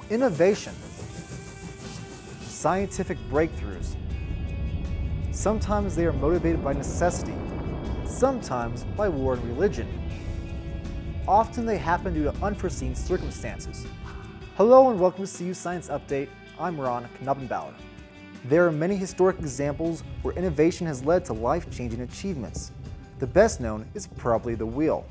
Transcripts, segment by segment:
Innovation, scientific breakthroughs. Sometimes they are motivated by necessity, sometimes by war and religion. Often they happen due to unforeseen circumstances. Hello and welcome to CU Science Update. I'm Ron Knabenbauer. There are many historic examples where innovation has led to life-changing achievements. The best known is probably the wheel.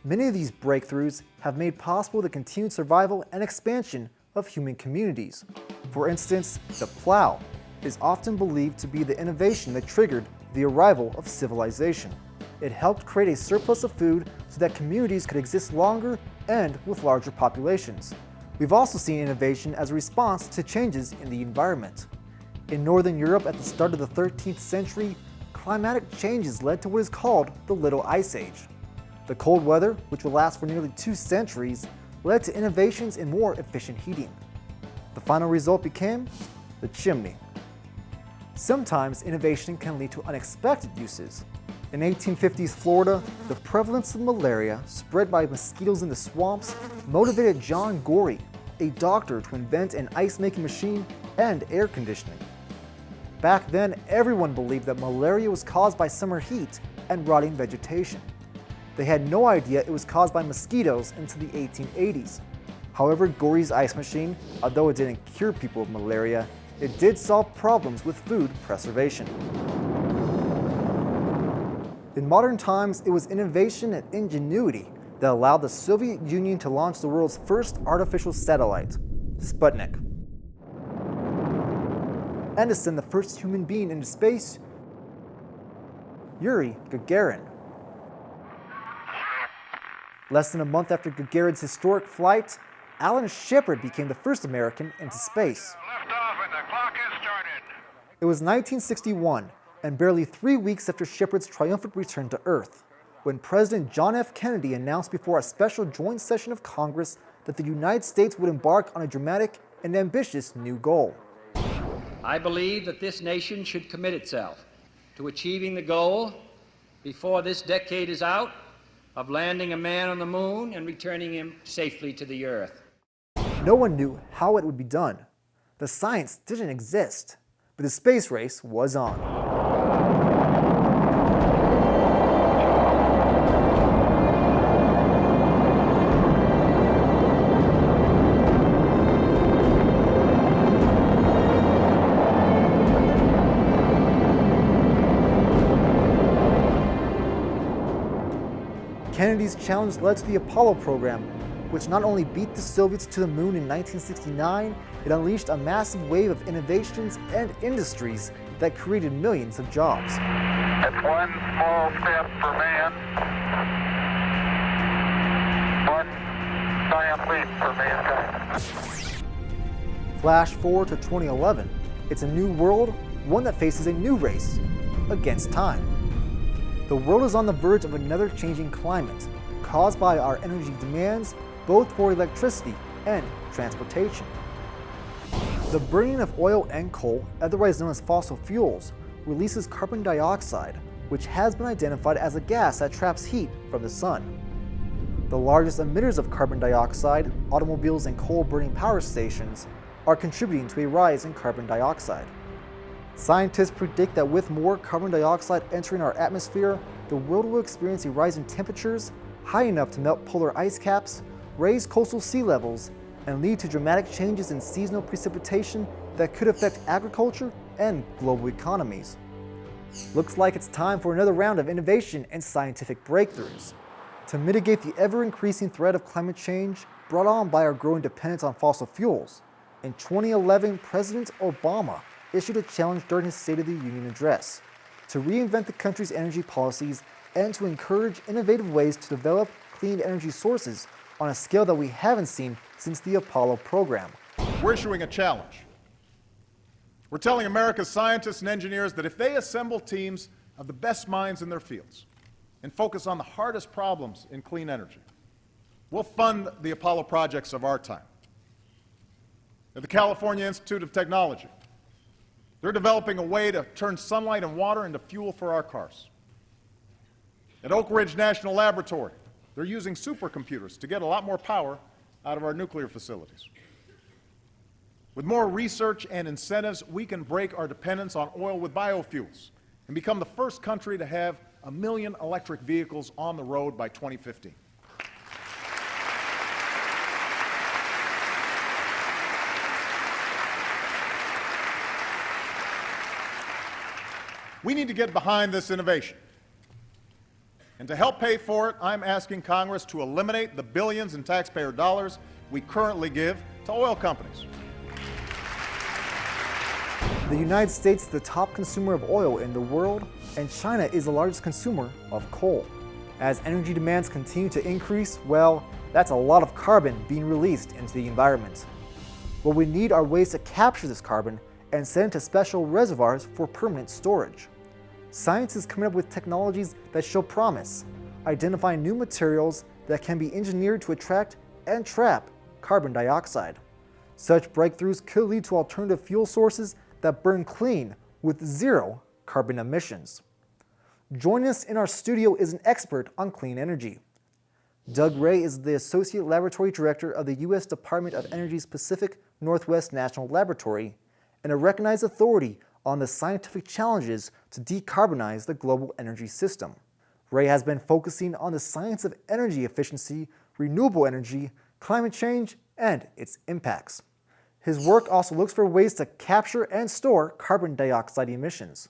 Many of these breakthroughs have made possible the continued survival and expansion of human communities. For instance, the plow is often believed to be the innovation that triggered the arrival of civilization. It helped create a surplus of food so that communities could exist longer and with larger populations. We've also seen innovation as a response to changes in the environment. In Northern Europe at the start of the 13th century, climatic changes led to what is called the Little Ice Age. The cold weather, which would last for nearly 2 centuries, led to innovations in more efficient heating. The final result became the chimney. Sometimes innovation can lead to unexpected uses. In 1850s Florida, the prevalence of malaria spread by mosquitoes in the swamps motivated John Gorey, a doctor, to invent an ice-making machine and air conditioning. Back then, everyone believed that malaria was caused by summer heat and rotting vegetation. They had no idea it was caused by mosquitoes until the 1880s. However, Gorey's ice machine, although it didn't cure people of malaria, it did solve problems with food preservation. In modern times, it was innovation and ingenuity that allowed the Soviet Union to launch the world's first artificial satellite, Sputnik, and to send the first human being into space, Yuri Gagarin. Less than a month after Gagarin's historic flight, Alan Shepard became the first American into space. Liftoff and the clock has started. It was 1961, and barely 3 weeks after Shepard's triumphant return to Earth, when President John F. Kennedy announced before a special joint session of Congress that the United States would embark on a dramatic and ambitious new goal. I believe that this nation should commit itself to achieving the goal, before this decade is out, of landing a man on the moon and returning him safely to the Earth. No one knew how it would be done. The science didn't exist, but the space race was on. Kennedy's challenge led to the Apollo program, which not only beat the Soviets to the moon in 1969, it unleashed a massive wave of innovations and industries that created millions of jobs. It's one small step for man, one giant leap for mankind. Flash forward to 2011. It's a new world, one that faces a new race against time. The world is on the verge of another changing climate, caused by our energy demands, both for electricity and transportation. The burning of oil and coal, otherwise known as fossil fuels, releases carbon dioxide, which has been identified as a gas that traps heat from the sun. The largest emitters of carbon dioxide, automobiles and coal-burning power stations, are contributing to a rise in carbon dioxide. Scientists predict that with more carbon dioxide entering our atmosphere, the world will experience a rise in temperatures high enough to melt polar ice caps, raise coastal sea levels, and lead to dramatic changes in seasonal precipitation that could affect agriculture and global economies. Looks like it's time for another round of innovation and scientific breakthroughs. To mitigate the ever-increasing threat of climate change brought on by our growing dependence on fossil fuels, in 2011, President Obama issued a challenge during his State of the Union address to reinvent the country's energy policies and to encourage innovative ways to develop clean energy sources on a scale that we haven't seen since the Apollo program. We're issuing a challenge. We're telling America's scientists and engineers that if they assemble teams of the best minds in their fields and focus on the hardest problems in clean energy, we'll fund the Apollo projects of our time. At the California Institute of Technology, they're developing a way to turn sunlight and water into fuel for our cars. At Oak Ridge National Laboratory, they're using supercomputers to get a lot more power out of our nuclear facilities. With more research and incentives, we can break our dependence on oil with biofuels and become the first country to have 1 million electric vehicles on the road by 2015. We need to get behind this innovation. And to help pay for it, I'm asking Congress to eliminate the billions in taxpayer dollars we currently give to oil companies. The United States is the top consumer of oil in the world, and China is the largest consumer of coal. As energy demands continue to increase, well, that's a lot of carbon being released into the environment. What we need are ways to capture this carbon and send it to special reservoirs for permanent storage. Science is coming up with technologies that show promise, identifying new materials that can be engineered to attract and trap carbon dioxide. Such breakthroughs could lead to alternative fuel sources that burn clean with zero carbon emissions. Joining us in our studio is an expert on clean energy. Doug Ray is the Associate Laboratory Director of the U.S. Department of Energy's Pacific Northwest National Laboratory and a recognized authority on the scientific challenges to decarbonize the global energy system. Ray has been focusing on the science of energy efficiency, renewable energy, climate change, and its impacts. His work also looks for ways to capture and store carbon dioxide emissions.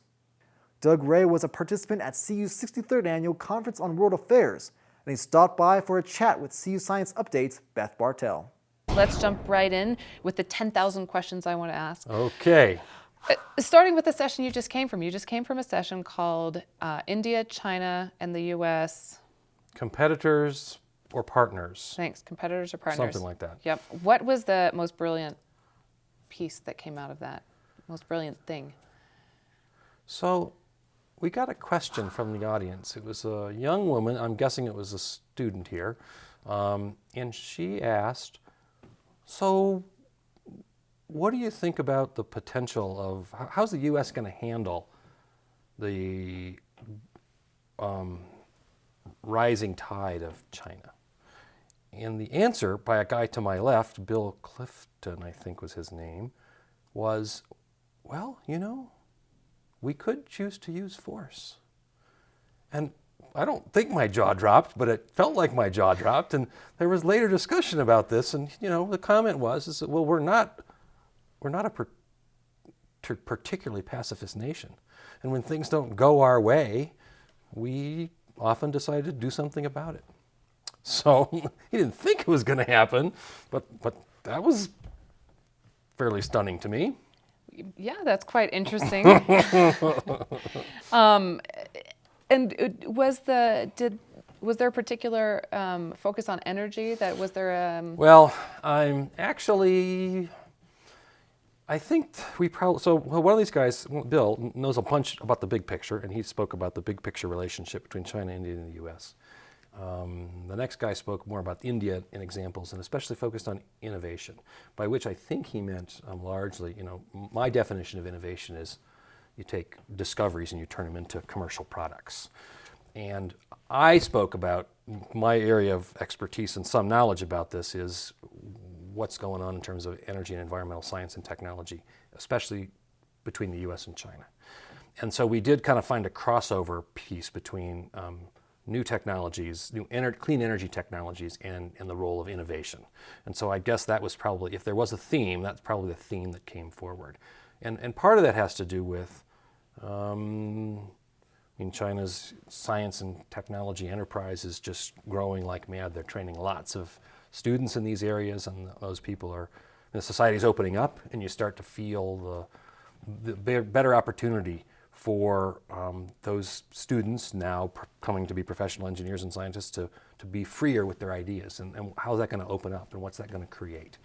Doug Ray was a participant at CU's 63rd Annual Conference on World Affairs, and he stopped by for a chat with CU Science Update's Beth Bartel. Let's jump right in with the 10,000 questions I want to ask. Okay. Starting with the session you just came from. You just came from a session called India, China, and the U.S. Competitors or partners? Thanks. Competitors or partners? Something like that. Yep. What was the most brilliant piece that came out of that? Most brilliant thing? So we got a question from the audience. It was a young woman, I'm guessing it was a student here, and she asked, so what do you think about the potential of, how's the U.S. going to handle the rising tide of China? And the answer by a guy to my left, Bill Clifton, I think was his name, was, well, you know, we could choose to use force. And I don't think my jaw dropped, but it felt like my jaw dropped. And there was later discussion about this. And, you know, the comment was, is that, well, we're not a particularly pacifist nation. And when things don't go our way, we often decide to do something about it. So he didn't think it was going to happen, but that was fairly stunning to me. Yeah, that's quite interesting. And was there a particular focus on energy? Was there Well, I think we probably, so one of these guys, Bill, knows a bunch about the big picture, and he spoke about the big picture relationship between China, India, and the U.S. The next guy spoke more about India in examples, and especially focused on innovation, by which I think he meant largely, you know, my definition of innovation is you take discoveries and you turn them into commercial products. And I spoke about my area of expertise and some knowledge about this is what's going on in terms of energy and environmental science and technology, especially between the U.S. and China. And so we did kind of find a crossover piece between new technologies, clean energy technologies, and the role of innovation. And so I guess that was probably, if there was a theme, that's probably the theme that came forward. And part of that has to do with, China's science and technology enterprise is just growing like mad. They're training lots of students in these areas, and those people are, the society's opening up, and you start to feel the better opportunity for those students now coming to be professional engineers and scientists to be freer with their ideas, and how's that going to open up, and what's that going to create.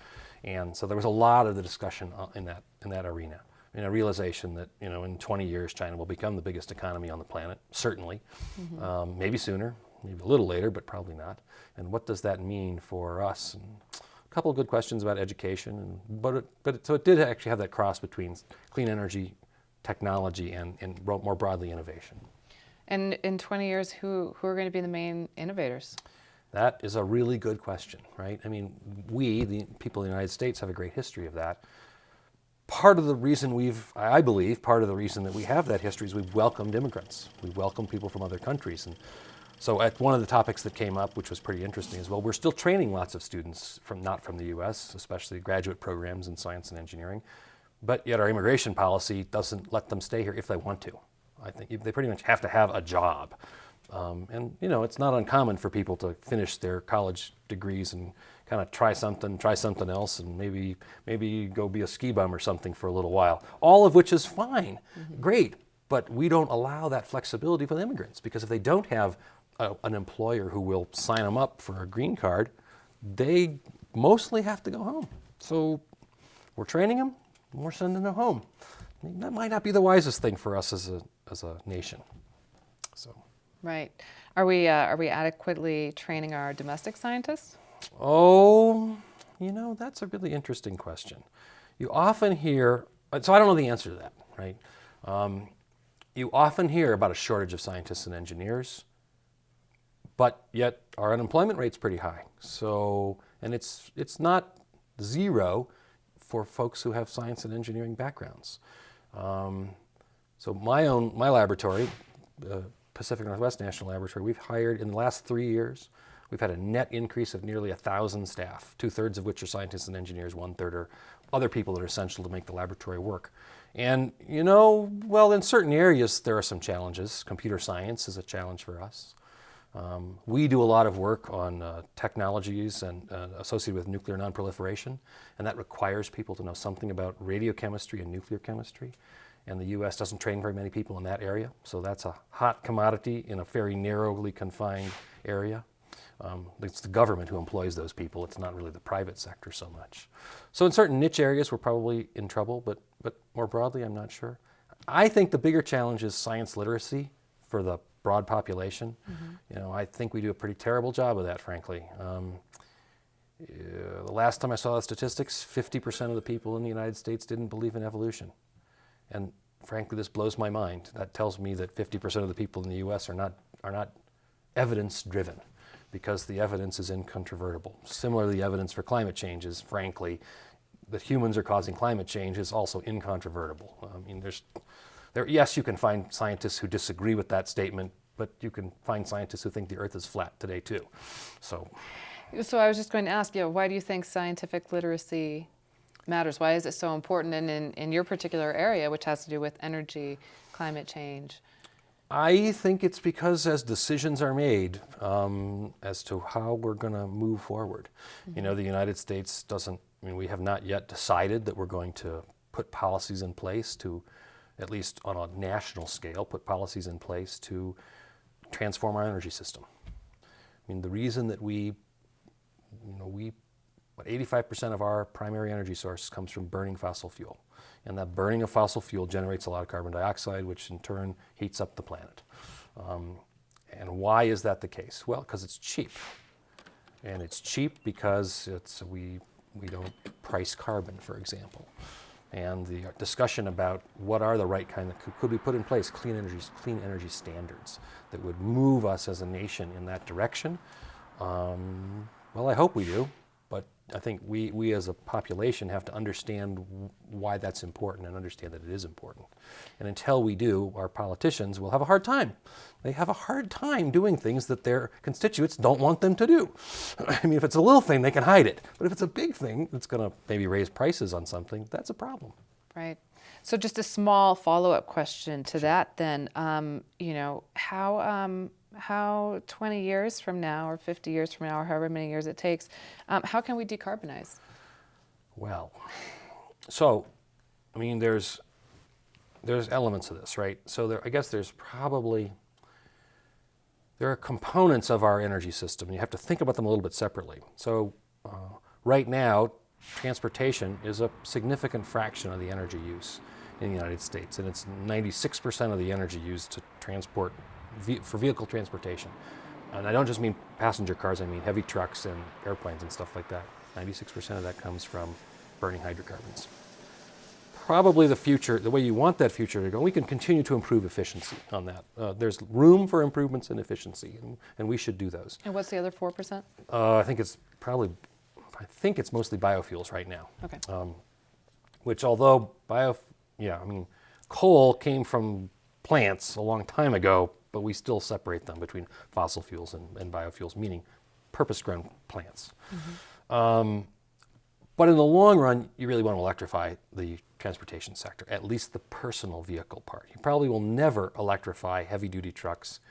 And so there was a lot of the discussion in that arena, and a realization that, you know, in 20 years China will become the biggest economy on the planet, certainly, maybe sooner, maybe a little later, but probably not. And what does that mean for us? And a couple of good questions about education, so it did actually have that cross between clean energy, technology, and more broadly innovation. And in 20 years, who are going to be the main innovators? That is a really good question, right? I mean, we, the people in the United States, have a great history of that. part of the reason I believe, part of the reason that we have that history is we've welcomed immigrants. We've welcomed people from other countries. And so one of the topics that came up, which was pretty interesting as well, we're still training lots of students not from the US, especially graduate programs in science and engineering, but yet our immigration policy doesn't let them stay here if they want to. I think they pretty much have to have a job. And it's not uncommon for people to finish their college degrees and kind of try something else, and maybe go be a ski bum or something for a little while. All of which is fine, great. But we don't allow that flexibility for the immigrants, because if they don't have an employer who will sign them up for a green card, they mostly have to go home. So we're training them, and we're sending them home. That might not be the wisest thing for us as a nation. So. Right. Are we adequately training our domestic scientists? Oh, that's a really interesting question. You often hear, so I don't know the answer to that, right? You often hear about a shortage of scientists and engineers, but yet our unemployment rate's pretty high. So, and it's not zero for folks who have science and engineering backgrounds. So my laboratory, Pacific Northwest National Laboratory, we've hired in the last 3 years, we've had a net increase of nearly 1,000 staff, 2/3 of which are scientists and engineers, 1/3 are other people that are essential to make the laboratory work. And well, in certain areas there are some challenges. Computer science is a challenge for us. We do a lot of work on technologies and associated with nuclear nonproliferation, and that requires people to know something about radiochemistry and nuclear chemistry. And the U.S. doesn't train very many people in that area, so that's a hot commodity in a very narrowly confined area. It's the government who employs those people. It's not really the private sector so much. So in certain niche areas, we're probably in trouble, but more broadly, I'm not sure. I think the bigger challenge is science literacy for the broad population. I think we do a pretty terrible job of that, frankly. The last time I saw the statistics, 50% of the people in the United States didn't believe in evolution. And frankly, this blows my mind. That tells me that 50% of the people in the U.S. are not evidence-driven, because the evidence is incontrovertible. Similarly, the evidence for climate change is, frankly, that humans are causing climate change is also incontrovertible. I mean, yes, you can find scientists who disagree with that statement, but you can find scientists who think the Earth is flat today too. So I was just going to ask you, why do you think scientific literacy matters? Why is it so important in your particular area, which has to do with energy, climate change? I think it's because as decisions are made as to how we're going to move forward, the United States we have not yet decided that we're going to put policies in place to, at least on a national scale, put policies in place to transform our energy system. I mean, the reason that 85% of our primary energy source comes from burning fossil fuel. And that burning of fossil fuel generates a lot of carbon dioxide, which in turn heats up the planet. And why is that the case? Well, because it's cheap. And it's cheap because we don't price carbon, for example. And the discussion about what are the right kind of, could we put in place clean energy standards that would move us as a nation in that direction? Well, I hope we do. But I think we as a population have to understand why that's important and understand that it is important. And until we do, our politicians will have a hard time. They have a hard time doing things that their constituents don't want them to do. I mean, if it's a little thing, they can hide it. But if it's a big thing that's going to maybe raise prices on something, that's a problem. Right. So just a small follow-up question to that then, how 20 years from now or 50 years from now or however many years it takes, how can we decarbonize? Well, so, I mean, there's elements of this, right? So I guess there are components of our energy system. You have to think about them a little bit separately. So right now, transportation is a significant fraction of the energy use in the United States, and it's 96% of the energy used to transport for vehicle transportation. And I don't just mean passenger cars, I mean heavy trucks and airplanes and stuff like that. 96% of that comes from burning hydrocarbons. Probably the future, the way you want that future to go, we can continue to improve efficiency on that. There's room for improvements in efficiency, and we should do those. And what's the other 4%? I think it's mostly biofuels right now. Okay. which although coal came from plants a long time ago, but we still separate them between fossil fuels and biofuels, meaning purpose-grown plants. But in the long run, you really want to electrify the transportation sector, at least the personal vehicle part. You probably will never electrify heavy-duty trucks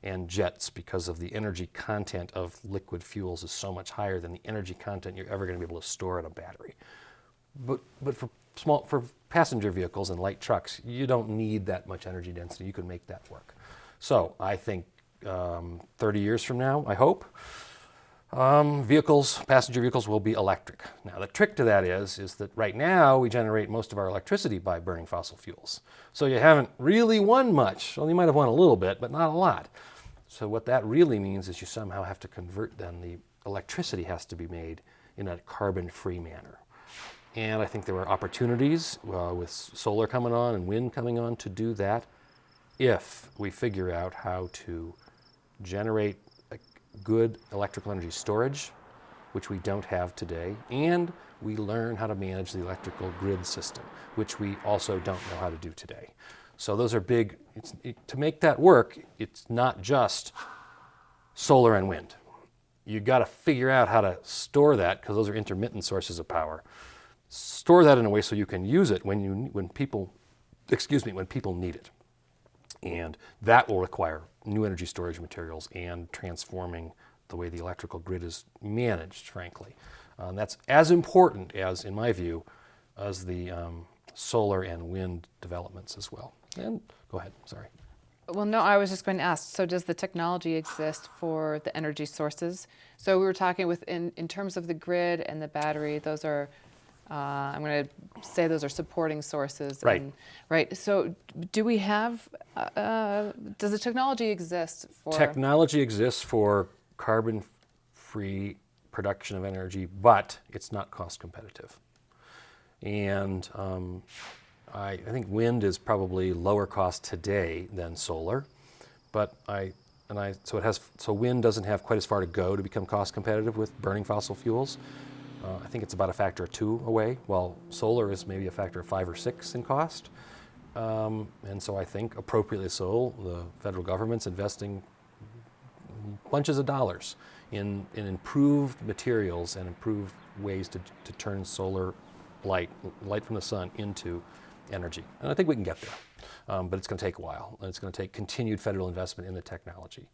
and jets because of the energy content of liquid fuels is so much higher than the energy content you're ever going to be able to store in a battery. But for passenger vehicles and light trucks, you don't need that much energy density. You can make that work. So I think 30 years from now, I hope, passenger vehicles will be electric. Now the trick to that is that right now we generate most of our electricity by burning fossil fuels. So you haven't really won much. Well, you might have won a little bit, but not a lot. So what that really means is you somehow have to convert then the electricity has to be made in a carbon-free manner. And I think there are opportunities with solar coming on and wind coming on to do that if we figure out how to generate good electrical energy storage, which we don't have today, and we learn how to manage the electrical grid system, which we also don't know how to do today. So those are big. To make that work, it's not just solar and wind. You've got to figure out how to store that, because those are intermittent sources of power. Store that in a way so you can use it when people need it. And that will require new energy storage materials and transforming the way the electrical grid is managed, frankly. That's as important as, in my view, as the solar and wind developments as well. And go ahead, sorry. Well, no, I was just going to ask, so does the technology exist for the energy sources? So we were talking in terms of the grid and the battery, those are, I'm going to say those are supporting sources. Right. Right. So do we have, does the technology exist for? Technology exists for carbon-free production of energy, but it's not cost competitive. And I think wind is probably lower cost today than solar, but so wind doesn't have quite as far to go to become cost competitive with burning fossil fuels. I think it's about a factor of 2 away, while solar is maybe a factor of 5 or 6 in cost. And so I think appropriately so, the federal government's investing bunches of dollars in improved materials and improved ways to turn solar light from the sun into energy. And I think we can get there, but it's going to take a while, and it's going to take continued federal investment in the technology.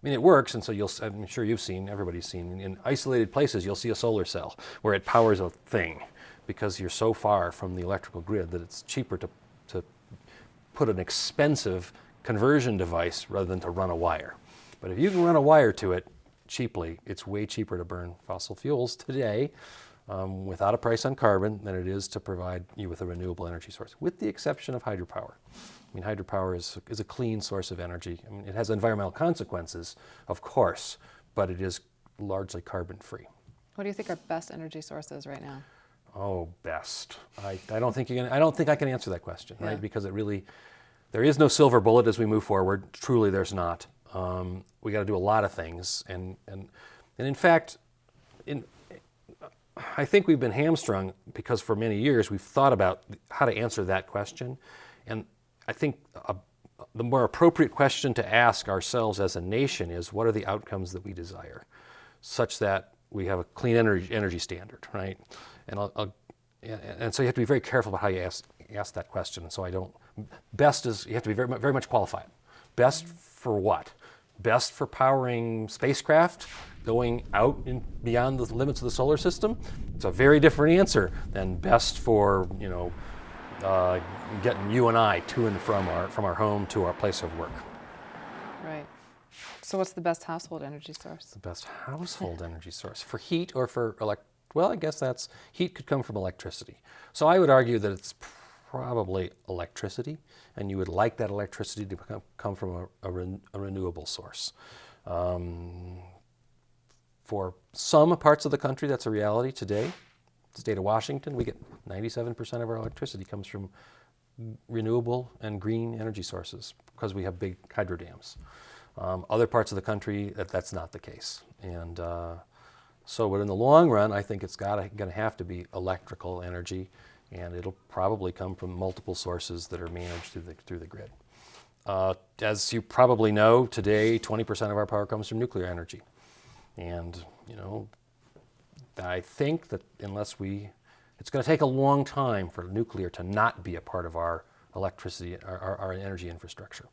I mean, it works, and so I'm sure you've seen, everybody's seen, in isolated places you'll see a solar cell where it powers a thing because you're so far from the electrical grid that it's cheaper to put an expensive conversion device rather than to run a wire. But if you can run a wire to it cheaply, it's way cheaper to burn fossil fuels today without a price on carbon than it is to provide you with a renewable energy source, with the exception of hydropower. I mean, hydropower is a clean source of energy. I mean, it has environmental consequences, of course, but it is largely carbon-free. What do you think our best energy source is right now? Oh, best. I don't think I can answer that question, Yeah. right? Because there is no silver bullet as we move forward. Truly, there's not. We got to do a lot of things, and in fact, I think we've been hamstrung because for many years we've thought about how to answer that question, and I think the more appropriate question to ask ourselves as a nation is, what are the outcomes that we desire, such that we have a clean energy standard, right? And so you have to be very careful about how you ask that question. And so best is, you have to be very, very much qualified. Best for what? Best for powering spacecraft going out beyond the limits of the solar system? It's a very different answer than best for, getting you and I to and from our home to our place of work. Right. So what's the best household energy source? The best household energy source for heat or for well, I guess heat could come from electricity. So I would argue that it's probably electricity, and you would like that electricity to come from a renewable source. For some parts of the country, that's a reality today. The state of Washington, we get 97% of our electricity comes from renewable and green energy sources because we have big hydro dams. Other parts of the country, that's not the case. And but in the long run, I think it's going to have to be electrical energy. and it'll probably come from multiple sources that are managed through the grid. As you probably know, today 20% of our power comes from nuclear energy, and I think that it's going to take a long time for nuclear to not be a part of our electricity, our energy infrastructure.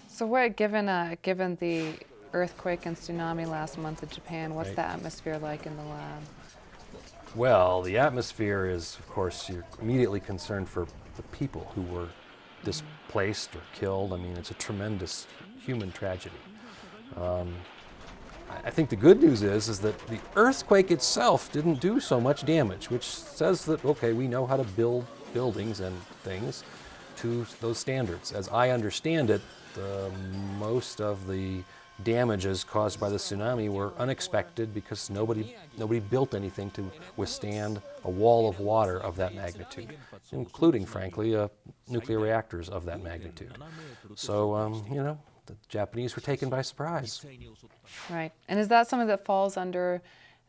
So what, given the earthquake and tsunami last month in Japan, what's Right. the atmosphere like in the lab? Well, the atmosphere is, of course, you're immediately concerned for the people who were displaced or killed. I mean, it's a tremendous human tragedy. I think the good news is that the earthquake itself didn't do so much damage, which says that, okay, we know how to build buildings and things to those standards. As I understand it, most of the damages caused by the tsunami were unexpected because nobody built anything to withstand a wall of water of that magnitude, including, frankly, nuclear reactors of that magnitude. So, the Japanese were taken by surprise. Right. And is that something that falls under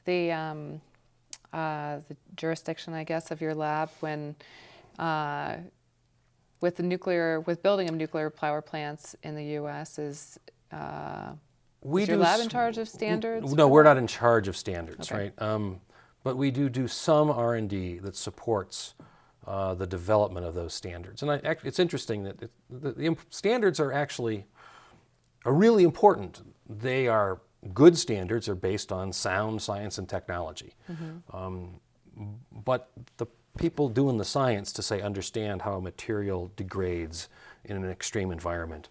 the jurisdiction, I guess, of your lab when with building of nuclear power plants in the U.S. Is your lab in charge of standards? No, we're not in charge of standards, Okay. right? But we do some R&D that supports the development of those standards. And it's interesting that the standards are really important. They are good standards, are based on sound science and technology. But the people doing the science to say understand how a material degrades in an extreme environment.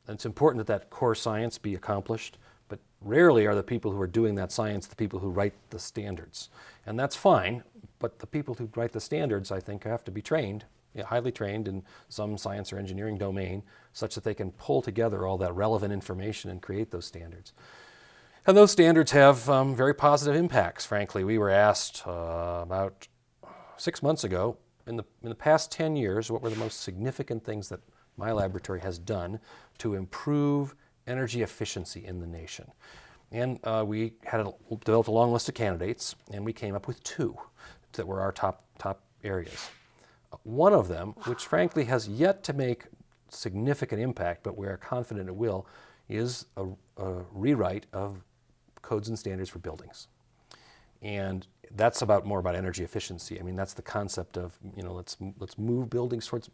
It's important that core science be accomplished, but rarely are the people who are doing that science the people who write the standards. And that's fine, but the people who write the standards, I think, have to be trained, highly trained in some science or engineering domain, such that they can pull together all that relevant information and create those standards. And those standards have very positive impacts, frankly. We were asked about 6 months ago, in the past 10 years, what were the most significant things that my laboratory has done to improve energy efficiency in the nation. And we had developed a long list of candidates, and we came up with 2 that were our top areas. One of them, which frankly has yet to make significant impact, but we are confident it will, is a rewrite of codes and standards for buildings. And that's more about energy efficiency. I mean, that's the concept of, let's move buildings towards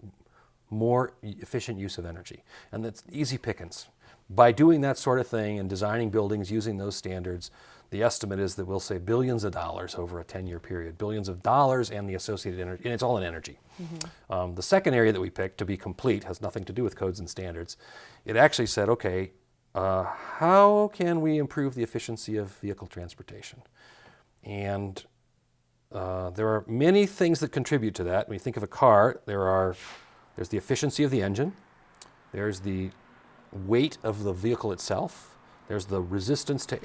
more efficient use of energy. And that's easy pickings. By doing that sort of thing and designing buildings using those standards, the estimate is that we'll save billions of dollars over a 10-year period, billions of dollars and the associated energy, and it's all in energy. The second area that we picked, to be complete, has nothing to do with codes and standards. It actually said, okay, how can we improve the efficiency of vehicle transportation? And there are many things that contribute to that. When you think of a car, there's the efficiency of the engine, there's the weight of the vehicle itself, there's the resistance to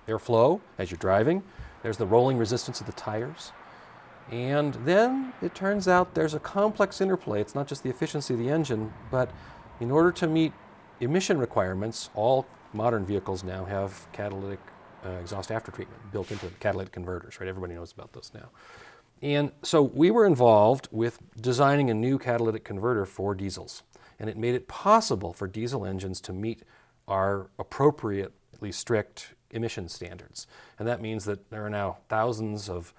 airflow as you're driving, there's the rolling resistance of the tires, and then it turns out there's a complex interplay. It's not just the efficiency of the engine, but in order to meet emission requirements, all modern vehicles now have catalytic exhaust aftertreatment built into catalytic converters, right? Everybody knows about those now. And so we were involved with designing a new catalytic converter for diesels. And it made it possible for diesel engines to meet our appropriately strict emission standards. And that means that there are now thousands of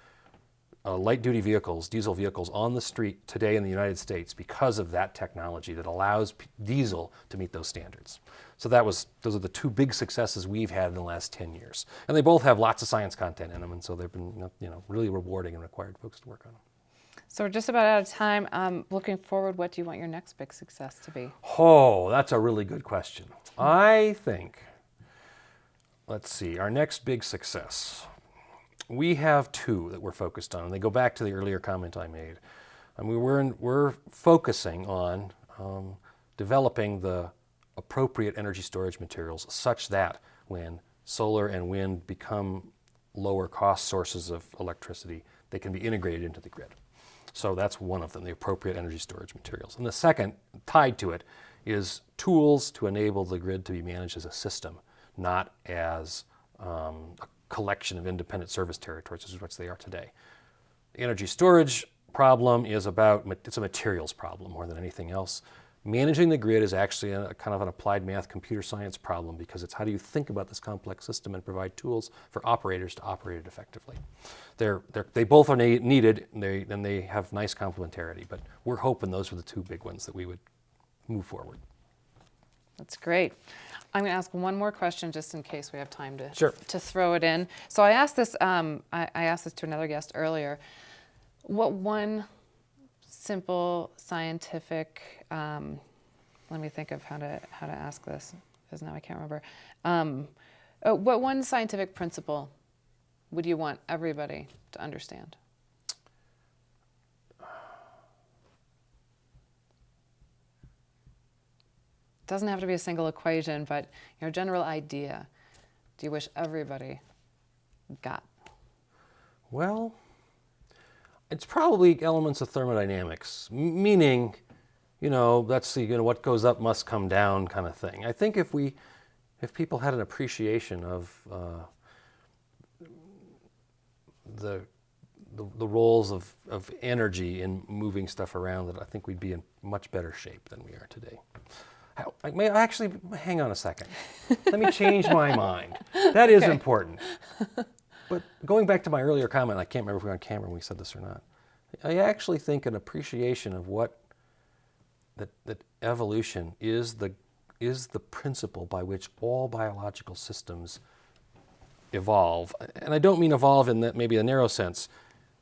light-duty vehicles, diesel vehicles, on the street today in the United States because of that technology that allows diesel to meet those standards. So those are the 2 big successes we've had in the last 10 years. And they both have lots of science content in them, and so they've been really rewarding and required folks to work on them. So we're just about out of time. Looking forward, what do you want your next big success to be? Oh, that's a really good question. I think, let's see, our next big success. We have 2 that we're focused on, and they go back to the earlier comment I made. I mean, we're focusing on developing the appropriate energy storage materials such that when solar and wind become lower cost sources of electricity, they can be integrated into the grid. So that's one of them, the appropriate energy storage materials. And the second, tied to it, is tools to enable the grid to be managed as a system, not as a collection of independent service territories, which is what they are today. The energy storage problem is it's a materials problem more than anything else. Managing the grid is actually a kind of an applied math computer science problem, because it's how do you think about this complex system and provide tools for operators to operate it effectively. They both are needed, and they have nice complementarity, but we're hoping those are the two big ones that we would move forward. That's great. I'm going to ask one more question just in case we have time to throw it in. So I asked this to another guest earlier. What one simple scientific, let me think of how to ask this, because now I can't remember. What one scientific principle would you want everybody to understand? It doesn't have to be a single equation, but your general idea. Do you wish everybody got? Well, it's probably elements of thermodynamics, meaning, that's the what goes up must come down kind of thing. I think if people had an appreciation of the roles of energy in moving stuff around, that I think we'd be in much better shape than we are today. Hang on a second. Let me change my mind. That is important. But going back to my earlier comment, I can't remember if we were on camera when we said this or not. I actually think an appreciation of that evolution is the principle by which all biological systems evolve. And I don't mean evolve in that maybe a narrow sense.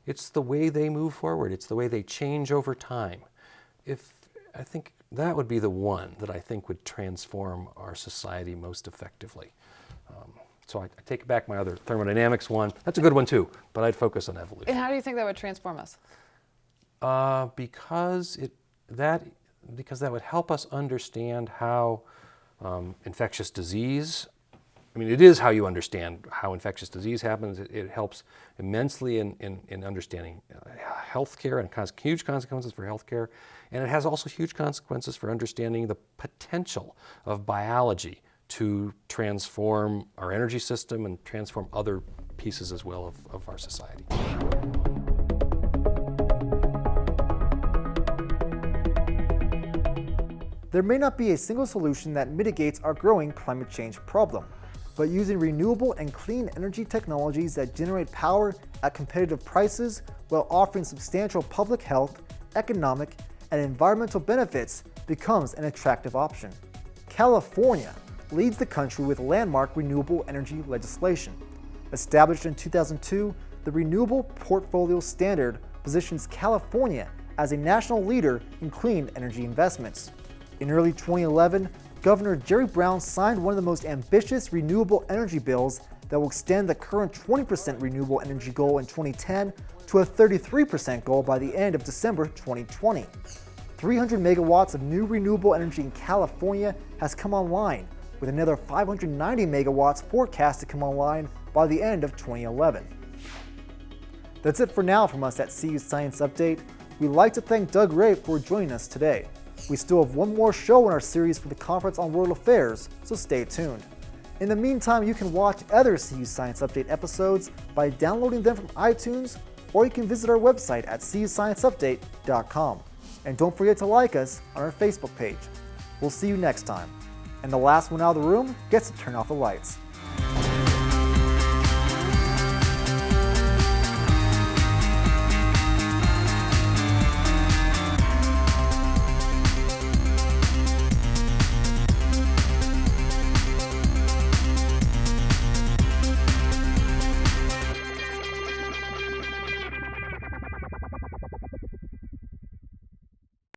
It's the way they move forward. It's the way they change over time. I think that would be the one that I think would transform our society most effectively. So I take back my other thermodynamics one. That's a good one too, but I'd focus on evolution. And how do you think that would transform us? Because that would help us understand how infectious disease, it is how you understand how infectious disease happens. It helps immensely in understanding healthcare, and has huge consequences for healthcare. And it has also huge consequences for understanding the potential of biology to transform our energy system and transform other pieces as well of our society. There may not be a single solution that mitigates our growing climate change problem, but using renewable and clean energy technologies that generate power at competitive prices while offering substantial public health, economic, and environmental benefits becomes an attractive option. California leads the country with landmark renewable energy legislation. Established in 2002, the Renewable Portfolio Standard positions California as a national leader in clean energy investments. In early 2011, Governor Jerry Brown signed one of the most ambitious renewable energy bills that will extend the current 20% renewable energy goal in 2010 to a 33% goal by the end of December 2020. 300 megawatts of new renewable energy in California has come online, with another 590 megawatts forecast to come online by the end of 2011. That's it for now from us at CU Science Update. We'd like to thank Doug Ray for joining us today. We still have one more show in our series for the Conference on World Affairs, so stay tuned. In the meantime, you can watch other CU Science Update episodes by downloading them from iTunes, or you can visit our website at cuscienceupdate.com. And don't forget to like us on our Facebook page. We'll see you next time. And the last one out of the room gets to turn off the lights.